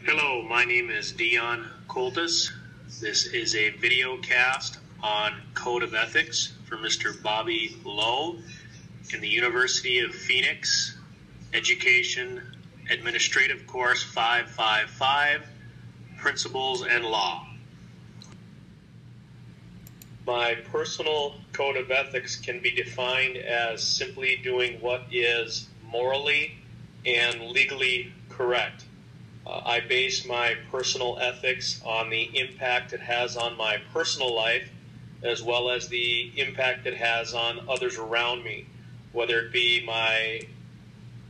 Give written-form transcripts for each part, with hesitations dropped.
Hello, my name is Dion Coltis. This is a video cast on Code of Ethics for Mr. Bobby Lowe in the University of Phoenix Education Administrative Course 555, Principles and Law. My personal code of ethics can be defined as simply doing what is morally and legally correct. I base my personal ethics on the impact it has on my personal life, as well as the impact it has on others around me, whether it be my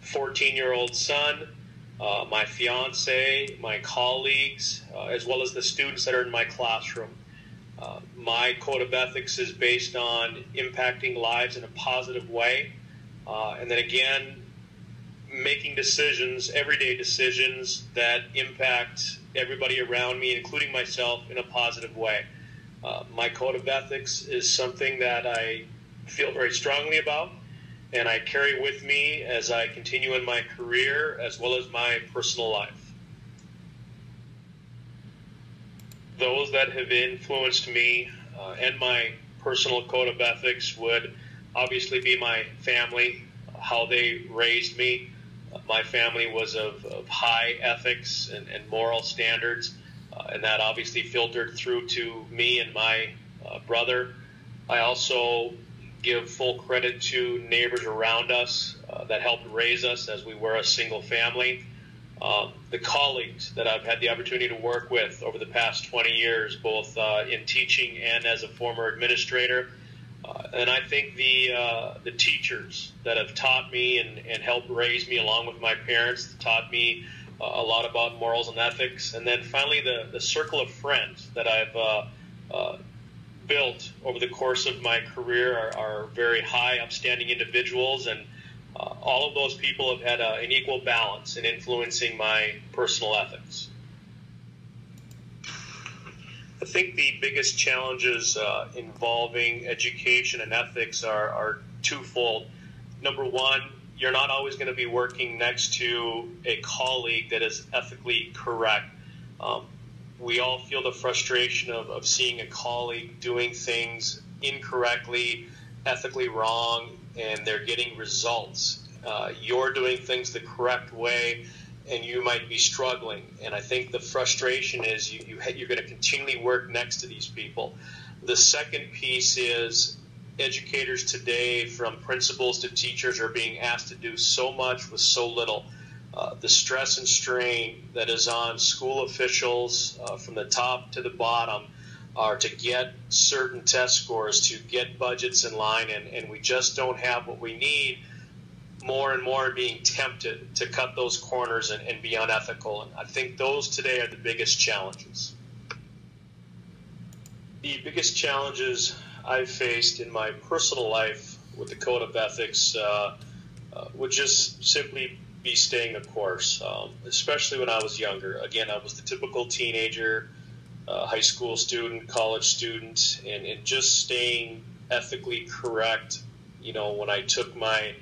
14-year-old son, my fiance, my colleagues, as well as the students that are in my classroom. My code of ethics is based on impacting lives in a positive way, and then again, making decisions, everyday decisions that impact everybody around me, including myself, in a positive way. My code of ethics is something that I feel very strongly about, and I carry with me as I continue in my career as well as my personal life. Those that have influenced me and my personal code of ethics would obviously be my family, how they raised me. My family was of high ethics and moral standards, and that obviously filtered through to me and my brother. I also give full credit to neighbors around us that helped raise us as we were a single family. The colleagues that I've had the opportunity to work with over the past 20 years, both in teaching and as a former administrator. And I think the teachers that have taught me and helped raise me along with my parents, taught me a lot about morals and ethics. And then finally, the circle of friends that I've built over the course of my career are very high, upstanding individuals. And all of those people have had an equal balance in influencing my personal ethics. I think the biggest challenges involving education and ethics are twofold. Number one, you're not always going to be working next to a colleague that is ethically correct. We all feel the frustration of seeing a colleague doing things incorrectly, ethically wrong, and they're getting results. You're doing things the correct way, and you might be struggling. And I think the frustration is you're going to continually work next to these people. The second piece is educators today, from principals to teachers, are being asked to do so much with so little. The stress and strain that is on school officials from the top to the bottom are to get certain test scores, to get budgets in line, and we just don't have what we need. More and more being tempted to cut those corners and be unethical. And I think those today are the biggest challenges. The biggest challenges I've faced in my personal life with the code of ethics would just simply be staying the course, especially when I was younger. Again, I was the typical teenager, high school student, college student, and just staying ethically correct. You know, when I took my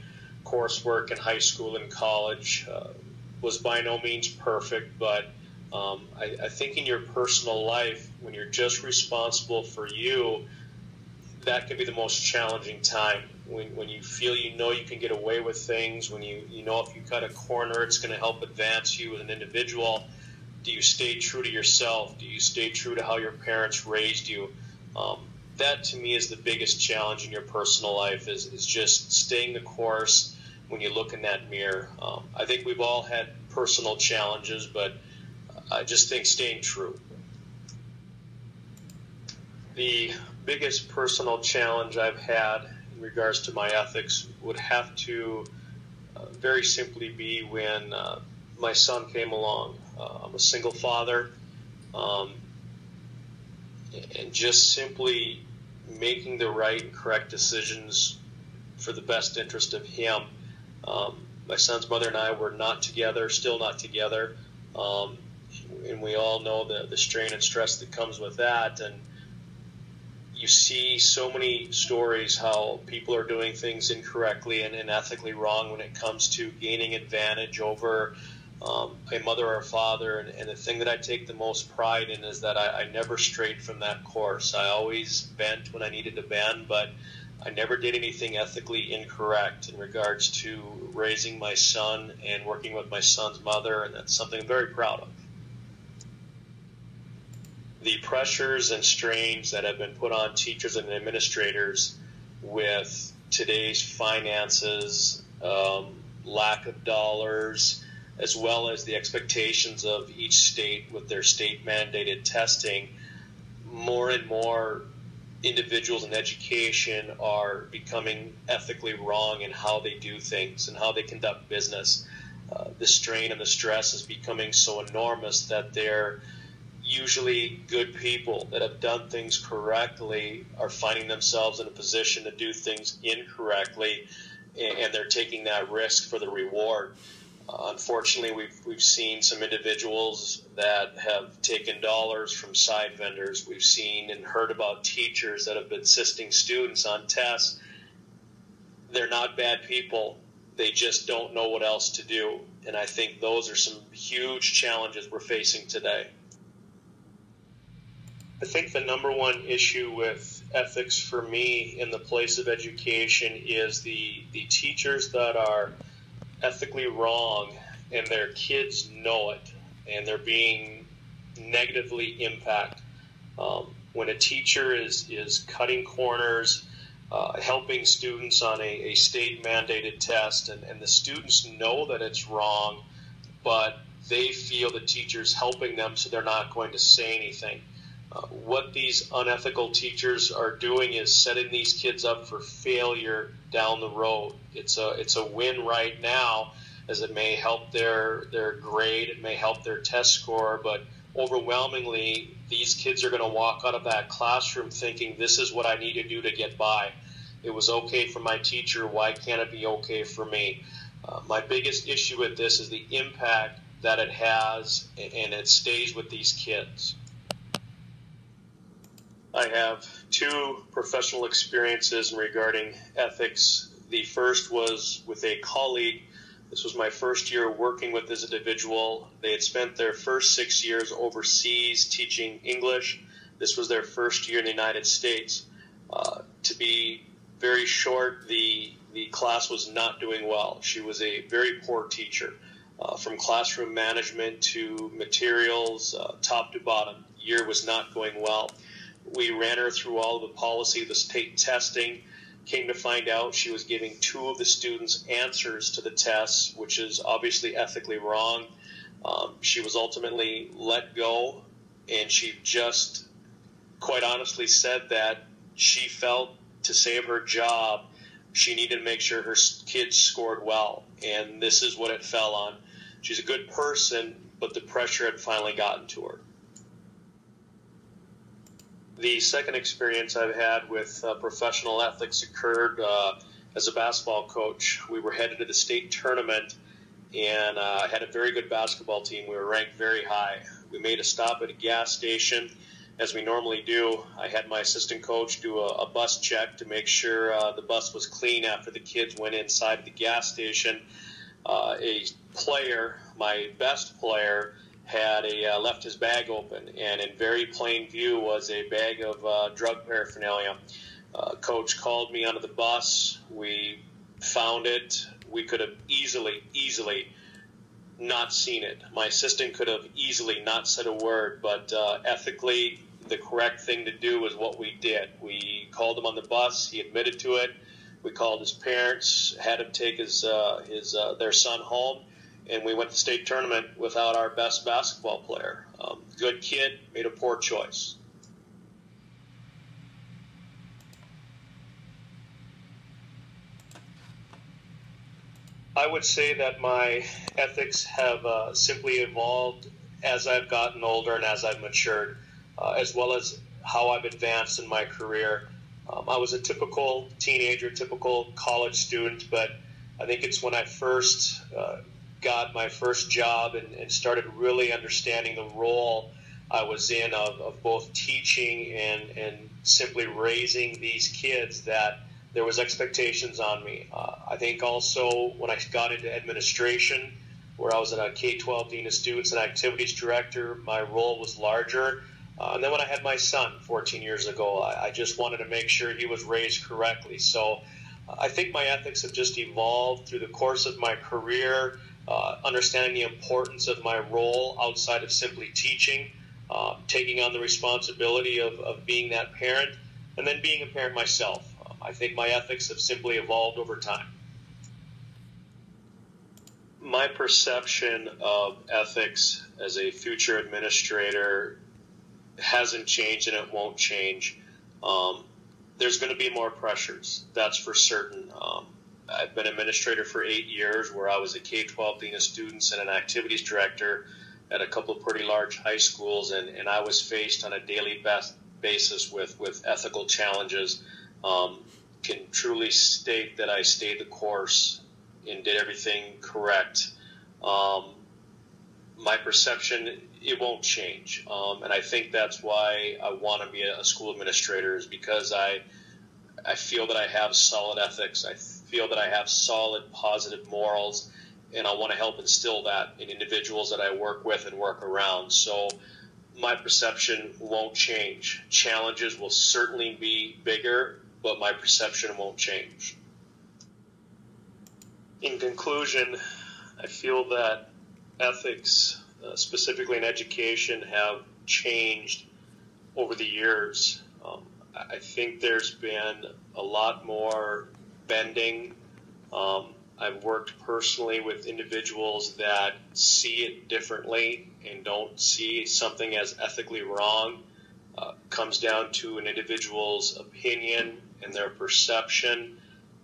coursework in high school and college, was by no means perfect, but I think in your personal life, when you're just responsible for you, that can be the most challenging time. When you feel you know you can get away with things, when you know if you cut a corner, it's going to help advance you as an individual. Do you stay true to yourself? Do you stay true to how your parents raised you? That to me is the biggest challenge in your personal life, is just staying the course when you look in that mirror. I think we've all had personal challenges, but I just think staying true. The biggest personal challenge I've had in regards to my ethics would have to very simply be when my son came along. I'm a single father, and just simply making the right and correct decisions for the best interest of him. My son's mother and I were not together, still not together, and we all know the strain and stress that comes with that. And you see so many stories how people are doing things incorrectly and ethically wrong when it comes to gaining advantage over a mother or a father, and the thing that I take the most pride in is that I never strayed from that course. I always bent when I needed to bend, but I never did anything ethically incorrect in regards to raising my son and working with my son's mother, and that's something I'm very proud of. The pressures and strains that have been put on teachers and administrators with today's finances, lack of dollars, as well as the expectations of each state with their state-mandated testing, more and more individuals in education are becoming ethically wrong in how they do things and how they conduct business. The strain and the stress is becoming so enormous that they're usually good people that have done things correctly are finding themselves in a position to do things incorrectly, and they're taking that risk for the reward. Unfortunately, we've seen some individuals that have taken dollars from side vendors. We've seen and heard about teachers that have been assisting students on tests. They're not bad people. They just don't know what else to do. And I think those are some huge challenges we're facing today. I think the number one issue with ethics for me in the place of education is the teachers that are ethically wrong and their kids know it and they're being negatively impacted. When a teacher is cutting corners, helping students on a state-mandated test, and the students know that it's wrong, but they feel the teacher's helping them, so they're not going to say anything. What these unethical teachers are doing is setting these kids up for failure down the road. It's a win right now, as it may help their grade, it may help their test score, but overwhelmingly, these kids are going to walk out of that classroom thinking, this is what I need to do to get by. It was okay for my teacher, why can't it be okay for me? My biggest issue with this is the impact that it has, and it stays with these kids. I have two professional experiences regarding ethics. The first was with a colleague. This was my first year working with this individual. They had spent their first 6 years overseas teaching English. This was their first year in the United States. To be very short, the class was not doing well. She was a very poor teacher. From classroom management to materials, top to bottom. Year was not going well. We ran her through all of the policy of the state testing, came to find out she was giving two of the students answers to the tests, which is obviously ethically wrong. She was ultimately let go, and she just quite honestly said that she felt to save her job, she needed to make sure her kids scored well, and this is what it fell on. She's a good person, but the pressure had finally gotten to her. The second experience I've had with professional ethics occurred as a basketball coach. We were headed to the state tournament, and I had a very good basketball team. We were ranked very high. We made a stop at a gas station, as we normally do. I had my assistant coach do a bus check to make sure the bus was clean after the kids went inside the gas station. A player, my best player, had left his bag open, and in very plain view was a bag of drug paraphernalia. Coach called me onto the bus. We found it. We could have easily not seen it. My assistant could have easily not said a word, but ethically, the correct thing to do was what we did. We called him on the bus. He admitted to it. We called his parents, had him take their son home, and we went to the state tournament without our best basketball player. Good kid, made a poor choice. I would say that my ethics have simply evolved as I've gotten older and as I've matured, as well as how I've advanced in my career. I was a typical teenager, typical college student, but I think it's when I first got my first job and started really understanding the role I was in of both teaching and simply raising these kids that there was expectations on me. I think also when I got into administration, where I was a K-12 Dean of Students and Activities Director. My role was larger. And then when I had my son 14 years ago, I just wanted to make sure he was raised correctly. So I think my ethics have just evolved through the course of my career, understanding the importance of my role outside of simply teaching, taking on the responsibility of being that parent, and then being a parent myself. I think my ethics have simply evolved over time. My perception of ethics as a future administrator hasn't changed, and it won't change. There's going to be more pressures, that's for certain. I've been administrator for 8 years, where I was a K-12 Dean of Students and an Activities Director at a couple of pretty large high schools, and I was faced on a daily basis with ethical challenges. Can truly state that I stayed the course and did everything correct. My perception, it won't change. And I think that's why I want to be a school administrator, is because I feel that I have solid ethics. I feel that I have solid, positive morals, and I want to help instill that in individuals that I work with and work around. So my perception won't change. Challenges will certainly be bigger, but my perception won't change. In conclusion, I feel that ethics, specifically in education, have changed over the years. I think there's been a lot more bending. I've worked personally with individuals that see it differently and don't see something as ethically wrong. Comes down to an individual's opinion and their perception.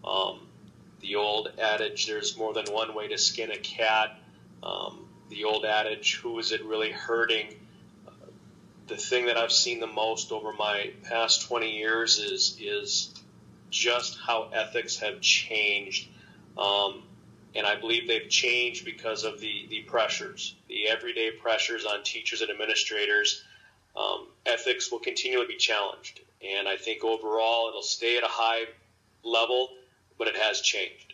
The old adage, there's more than one way to skin a cat. The old adage, who is it really hurting? The thing that I've seen the most over my past 20 years is just how ethics have changed. And I believe they've changed because of the pressures, the everyday pressures on teachers and administrators. Ethics will continually be challenged. And I think overall it'll stay at a high level, but it has changed.